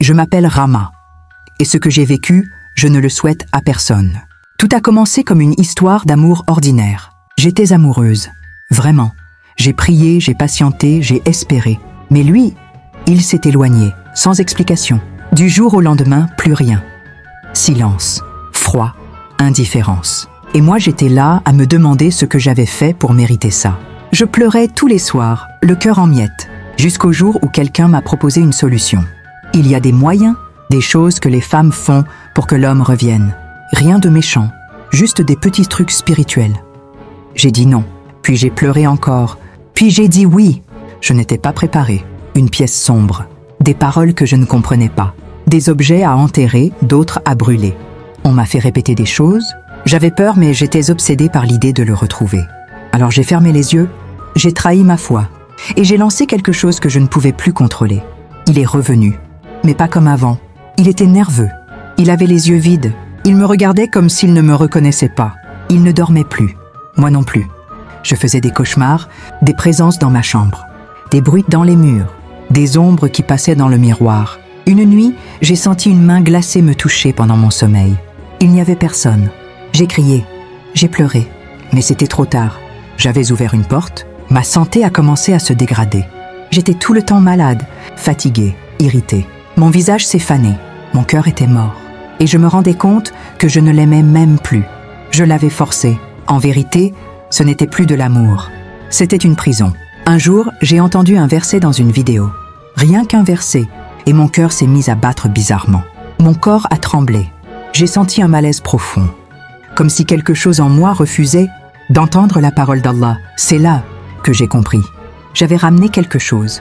Je m'appelle Rama. Et ce que j'ai vécu, je ne le souhaite à personne. Tout a commencé comme une histoire d'amour ordinaire. J'étais amoureuse. Vraiment. J'ai prié, j'ai patienté, j'ai espéré. Mais lui, il s'est éloigné, sans explication. Du jour au lendemain, plus rien. Silence, froid, indifférence. Et moi, j'étais là à me demander ce que j'avais fait pour mériter ça. Je pleurais tous les soirs, le cœur en miettes, jusqu'au jour où quelqu'un m'a proposé une solution. Il y a des moyens, des choses que les femmes font pour que l'homme revienne. Rien de méchant, juste des petits trucs spirituels. J'ai dit non, puis j'ai pleuré encore, puis j'ai dit oui. Je n'étais pas préparée. Une pièce sombre, des paroles que je ne comprenais pas, des objets à enterrer, d'autres à brûler. On m'a fait répéter des choses. J'avais peur, mais j'étais obsédée par l'idée de le retrouver. Alors j'ai fermé les yeux, j'ai trahi ma foi, et j'ai lancé quelque chose que je ne pouvais plus contrôler. Il est revenu, mais pas comme avant. Il était nerveux, il avait les yeux vides, il me regardait comme s'il ne me reconnaissait pas. Il ne dormait plus, moi non plus. Je faisais des cauchemars, des présences dans ma chambre, des bruits dans les murs, des ombres qui passaient dans le miroir. Une nuit, j'ai senti une main glacée me toucher pendant mon sommeil. Il n'y avait personne. J'ai crié, j'ai pleuré, mais c'était trop tard. J'avais ouvert une porte, ma santé a commencé à se dégrader. J'étais tout le temps malade, fatiguée, irritée. Mon visage s'est fané, mon cœur était mort. Et je me rendais compte que je ne l'aimais même plus. Je l'avais forcé. En vérité, ce n'était plus de l'amour. C'était une prison. Un jour, j'ai entendu un verset dans une vidéo. Rien qu'un verset, et mon cœur s'est mis à battre bizarrement. Mon corps a tremblé. J'ai senti un malaise profond. Comme si quelque chose en moi refusait d'entendre la parole d'Allah. C'est là que j'ai compris. J'avais ramené quelque chose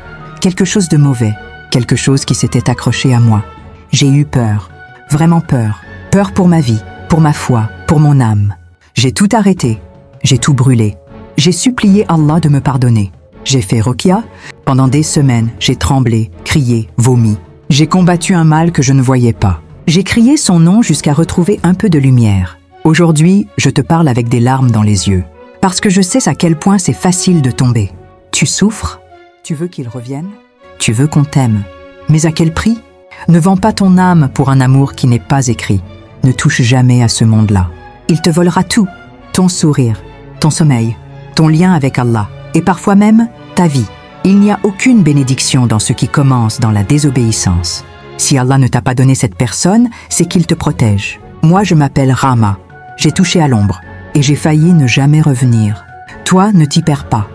de mauvais, quelque chose qui s'était accroché à moi. J'ai eu peur, vraiment peur. Peur pour ma vie, pour ma foi, pour mon âme. J'ai tout arrêté, j'ai tout brûlé. J'ai supplié Allah de me pardonner. J'ai fait Ruqya. Pendant des semaines, j'ai tremblé, crié, vomi. J'ai combattu un mal que je ne voyais pas. J'ai crié son nom jusqu'à retrouver un peu de lumière. Aujourd'hui, je te parle avec des larmes dans les yeux. Parce que je sais à quel point c'est facile de tomber. Tu souffres? Tu veux qu'il revienne? Tu veux qu'on t'aime? Mais à quel prix? Ne vends pas ton âme pour un amour qui n'est pas écrit. Ne touche jamais à ce monde-là. Il te volera tout. Ton sourire, ton sommeil, ton lien avec Allah. Et parfois même, ta vie. Il n'y a aucune bénédiction dans ce qui commence dans la désobéissance. Si Allah ne t'a pas donné cette personne, c'est qu'il te protège. Moi, je m'appelle Rama. J'ai touché à l'ombre et j'ai failli ne jamais revenir. Toi, ne t'y perds pas.